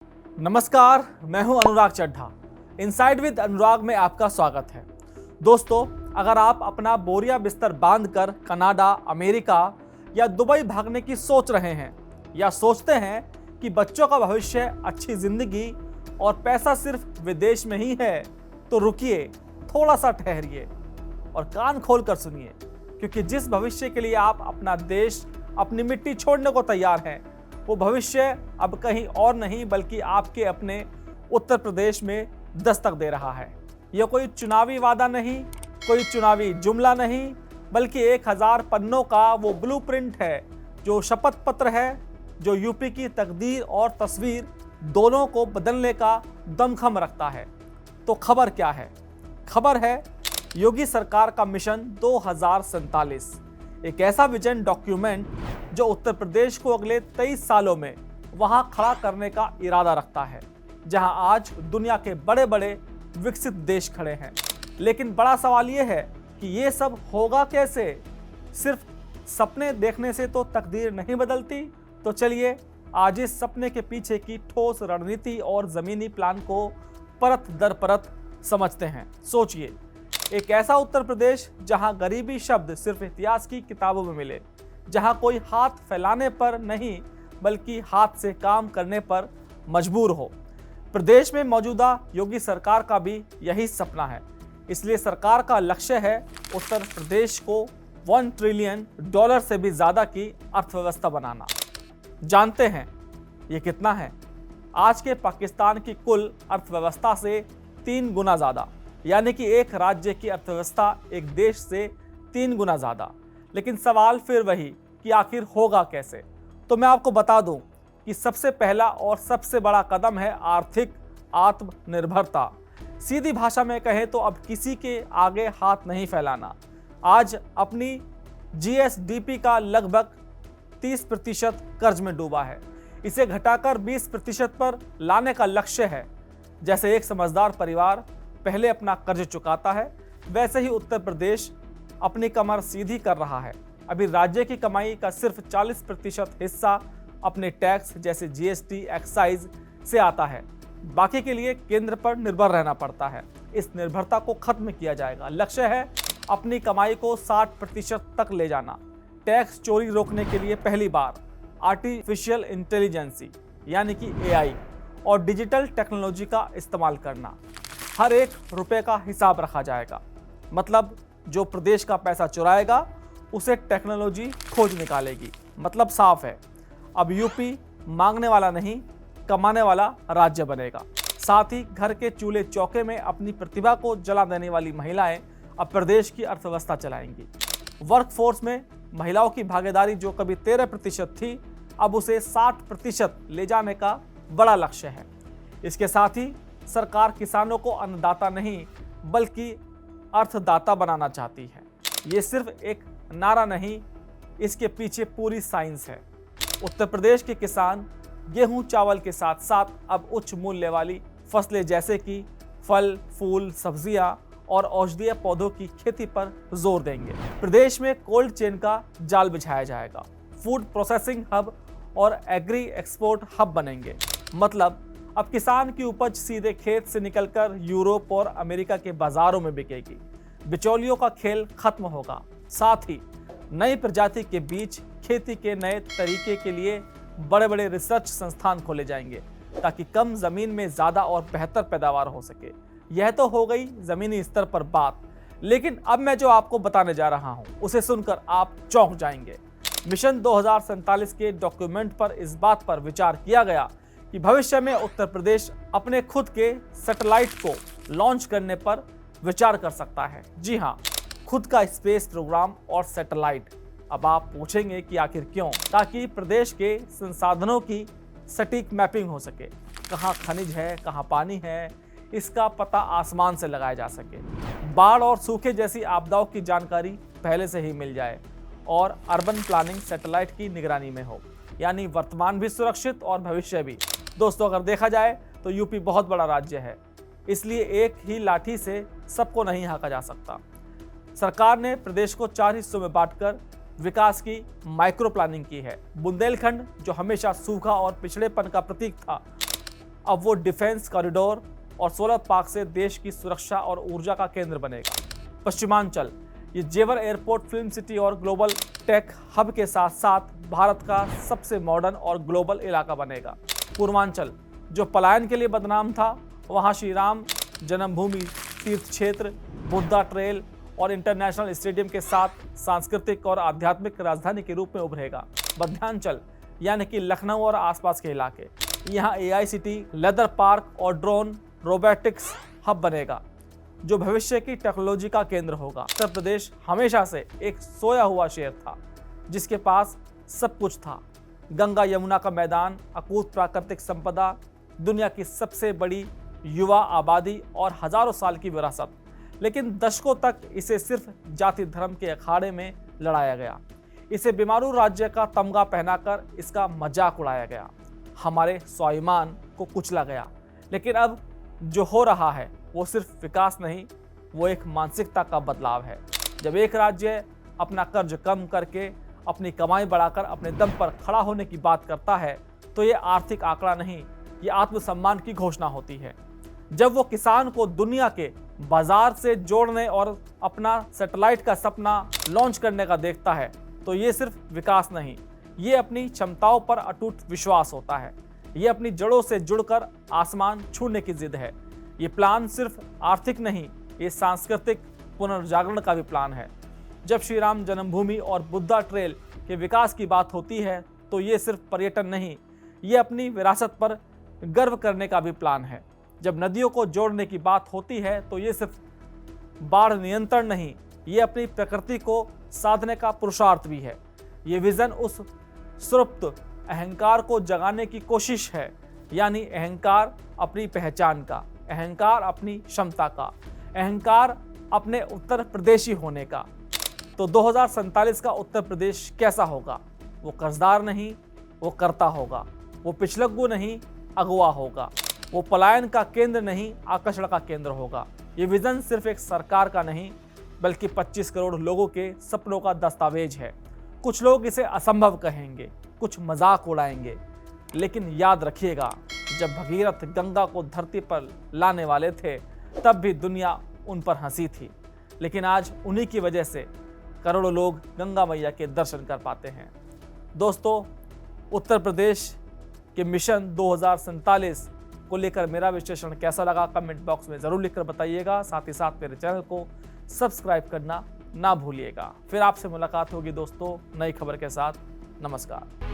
नमस्कार, मैं हूं अनुराग चड्ढा। इनसाइड विद अनुराग में आपका स्वागत है। दोस्तों, अगर आप अपना बोरिया बिस्तर बांधकर कनाडा, अमेरिका या दुबई भागने की सोच रहे हैं या सोचते हैं कि बच्चों का भविष्य, अच्छी जिंदगी और पैसा सिर्फ विदेश में ही है, तो रुकिए, थोड़ा सा ठहरिए और कान खोल कर सुनिए, क्योंकि जिस भविष्य के लिए आप अपना देश, अपनी मिट्टी छोड़ने को तैयार हैं, वो भविष्य अब कहीं और नहीं बल्कि आपके अपने उत्तर प्रदेश में दस्तक दे रहा है। यह कोई चुनावी वादा नहीं, कोई चुनावी जुमला नहीं, बल्कि 1000 पन्नों का वो ब्लूप्रिंट है, जो शपथ पत्र है, जो यूपी की तकदीर और तस्वीर दोनों को बदलने का दमखम रखता है। तो खबर क्या है? खबर है योगी सरकार का मिशन 2047, एक ऐसा विजन डॉक्यूमेंट जो उत्तर प्रदेश को अगले 23 सालों में वहां खड़ा करने का इरादा रखता है, जहां आज दुनिया के बड़े बड़े विकसित देश खड़े हैं। लेकिन बड़ा सवाल यह है कि ये सब होगा कैसे? सिर्फ सपने देखने से तो तकदीर नहीं बदलती। तो चलिए आज इस सपने के पीछे की ठोस रणनीति और जमीनी प्लान को परत दर परत समझते हैं। सोचिए, एक ऐसा उत्तर प्रदेश जहां गरीबी शब्द सिर्फ इतिहास की किताबों में मिले, जहां कोई हाथ फैलाने पर नहीं बल्कि हाथ से काम करने पर मजबूर हो। प्रदेश में मौजूदा योगी सरकार का भी यही सपना है। इसलिए सरकार का लक्ष्य है उत्तर प्रदेश को $1 ट्रिलियन से भी ज्यादा की अर्थव्यवस्था बनाना। जानते हैं ये कितना है? आज के पाकिस्तान की कुल अर्थव्यवस्था से 3 गुना ज्यादा, यानी कि एक राज्य की अर्थव्यवस्था एक देश से 3 गुना ज्यादा। लेकिन सवाल फिर वही कि आखिर होगा कैसे? तो मैं आपको बता दूं कि सबसे पहला और सबसे बड़ा कदम है आर्थिक आत्मनिर्भरता। सीधी भाषा में कहें तो अब किसी के आगे हाथ नहीं फैलाना। आज अपनी जीएसडीपी का लगभग 30% कर्ज में डूबा है। इसे घटाकर 20% पर लाने का लक्ष्य है। जैसे एक समझदार परिवार पहले अपना कर्ज चुकाता है, वैसे ही उत्तर प्रदेश अपनी कमर सीधी कर रहा है। अभी राज्य की कमाई का सिर्फ 40% हिस्सा अपने टैक्स जैसे जीएसटी, एक्साइज से आता है। बाकी के लिए केंद्र पर निर्भर रहना पड़ता है। इस निर्भरता को खत्म किया जाएगा। लक्ष्य है अपनी कमाई को 60% तक ले जाना। टैक्स चोरी रोकने के लिए पहली बार आर्टिफिशियल इंटेलिजेंसी यानी कि एआई और डिजिटल टेक्नोलॉजी का इस्तेमाल करना। हर एक रुपए का हिसाब रखा जाएगा। मतलब जो प्रदेश का पैसा चुराएगा उसे टेक्नोलॉजी खोज निकालेगी। मतलब साफ है, अब यूपी मांगने वाला नहीं, कमाने वाला राज्य बनेगा। साथ ही घर के चूल्हे चौके में अपनी प्रतिभा को जला देने वाली महिलाएं अब प्रदेश की अर्थव्यवस्था चलाएंगी। वर्कफोर्स में महिलाओं की भागीदारी जो कभी 13% थी, अब उसे 60% ले जाने का बड़ा लक्ष्य है। इसके साथ ही सरकार किसानों को अन्नदाता नहीं बल्कि अर्थदाता बनाना चाहती है। ये सिर्फ एक नारा नहीं, इसके पीछे पूरी साइंस है। उत्तर प्रदेश के किसान गेहूं चावल के साथ साथ अब उच्च मूल्य वाली फसलें जैसे कि फल, फूल, सब्जियां और औषधीय पौधों की खेती पर जोर देंगे। प्रदेश में कोल्ड चेन का जाल बिछाया जाएगा। फूड प्रोसेसिंग हब और एग्री एक्सपोर्ट हब बनेंगे। मतलब अब किसान की उपज सीधे खेत से निकलकर यूरोप और अमेरिका के बाजारों में बिकेगी। बिचौलियों का खेल खत्म होगा। साथ ही नई प्रजाति के बीज, खेती के नए तरीके के लिए बड़े बड़े रिसर्च संस्थान खोले जाएंगे ताकि कम जमीन में ज्यादा और बेहतर पैदावार हो सके। यह तो हो गई जमीनी स्तर पर बात, लेकिन अब मैं जो आपको बताने जा रहा हूं उसे सुनकर आप चौंक जाएंगे। मिशन 2047 के डॉक्यूमेंट पर इस बात पर विचार किया गया कि भविष्य में उत्तर प्रदेश अपने खुद के सैटेलाइट को लॉन्च करने पर विचार कर सकता है। जी हाँ, खुद का स्पेस प्रोग्राम और सैटेलाइट। अब आप पूछेंगे कि आखिर क्यों? ताकि प्रदेश के संसाधनों की सटीक मैपिंग हो सके। कहाँ खनिज है, कहाँ पानी है, इसका पता आसमान से लगाया जा सके। बाढ़ और सूखे जैसी आपदाओं की जानकारी पहले से ही मिल जाए और अर्बन प्लानिंग सैटेलाइट की निगरानी में हो, यानी वर्तमान भी सुरक्षित और भविष्य भी। दोस्तों, अगर देखा जाए तो यूपी बहुत बड़ा राज्य है, इसलिए एक ही लाठी से सबको नहीं हाँका जा सकता। सरकार ने प्रदेश को 4 हिस्सों में बांटकर विकास की माइक्रो प्लानिंग की है। बुंदेलखंड, जो हमेशा सूखा और पिछड़ेपन का प्रतीक था, अब वो डिफेंस कॉरिडोर और सोलर पार्क से देश की सुरक्षा और ऊर्जा का केंद्र बनेगा। पश्चिमांचल, ये जेवर एयरपोर्ट फिल्म सिटी और ग्लोबल टेक हब के साथ साथ भारत का सबसे मॉडर्न और ग्लोबल इलाका बनेगा। पूर्वांचल, जो पलायन के लिए बदनाम था, वहां श्री राम जन्मभूमि तीर्थ क्षेत्र, बुद्धा ट्रेल और इंटरनेशनल स्टेडियम के साथ सांस्कृतिक और आध्यात्मिक राजधानी के रूप में उभरेगा। मध्यांचल, यानी कि लखनऊ और आसपास के इलाके, यहाँ AICT, लेदर पार्क और ड्रोन रोबोटिक्स हब बनेगा, जो भविष्य की टेक्नोलॉजी का केंद्र होगा। उत्तर प्रदेश हमेशा से एक सोया हुआ शहर था, जिसके पास सब कुछ था। गंगा यमुना का मैदान, अकूत प्राकृतिक संपदा, दुनिया की सबसे बड़ी युवा आबादी और हजारों साल की विरासत। लेकिन दशकों तक इसे सिर्फ जाति धर्म के अखाड़े में लड़ाया गया। इसे बीमारू राज्य का तमगा पहनाकर इसका मजाक उड़ाया गया। हमारे स्वाभिमान को कुचला गया। लेकिन अब जो हो रहा है वो सिर्फ विकास नहीं, वो एक मानसिकता का बदलाव है। जब एक राज्य अपना कर्ज कम करके अपनी कमाई बढ़ाकर अपने दम पर खड़ा होने की बात करता है, तो ये आर्थिक आंकड़ा नहीं, ये आत्मसम्मान की घोषणा होती है। जब वो किसान को दुनिया के बाजार से जोड़ने और अपना सैटेलाइट का सपना लॉन्च करने का देखता है, तो ये सिर्फ विकास नहीं, ये अपनी क्षमताओं पर अटूट विश्वास होता है। ये अपनी जड़ों से जुड़कर आसमान छूने की जिद है। ये प्लान सिर्फ आर्थिक नहीं, ये सांस्कृतिक पुनर्जागरण का भी प्लान है। जब श्री राम जन्मभूमि और बुद्धा ट्रेल के विकास की बात होती है, तो ये सिर्फ पर्यटन नहीं, ये अपनी विरासत पर गर्व करने का भी प्लान है। जब नदियों को जोड़ने की बात होती है, तो ये सिर्फ बाढ़ नियंत्रण नहीं, ये अपनी प्रकृति को साधने का पुरुषार्थ भी है। ये विजन उस सुप्त अहंकार को जगाने की कोशिश है, यानी अहंकार अपनी पहचान का, अहंकार अपनी क्षमता का, अहंकार अपने उत्तर प्रदेशी होने का। तो 2047 का उत्तर प्रदेश कैसा होगा? वो कर्जदार नहीं, वो कर्ता होगा। वो पिछलग्गू नहीं, अगुवा होगा। वो पलायन का केंद्र नहीं, आकर्षण का केंद्र होगा। ये विजन सिर्फ एक सरकार का नहीं, बल्कि 25 करोड़ लोगों के सपनों का दस्तावेज है। कुछ लोग इसे असंभव कहेंगे, कुछ मजाक उड़ाएंगे, लेकिन याद रखिएगा, जब भगीरथ गंगा को धरती पर लाने वाले थे, तब भी दुनिया उन पर हंसी थी। लेकिन आज उन्हीं की वजह से करोड़ों लोग गंगा मैया के दर्शन कर पाते हैं। दोस्तों, उत्तर प्रदेश के मिशन 2047 को लेकर मेरा विश्लेषण कैसा लगा, कमेंट बॉक्स में ज़रूर लिखकर बताइएगा। साथ ही साथ मेरे चैनल को सब्सक्राइब करना ना भूलिएगा। फिर आपसे मुलाकात होगी दोस्तों नई खबर के साथ। नमस्कार।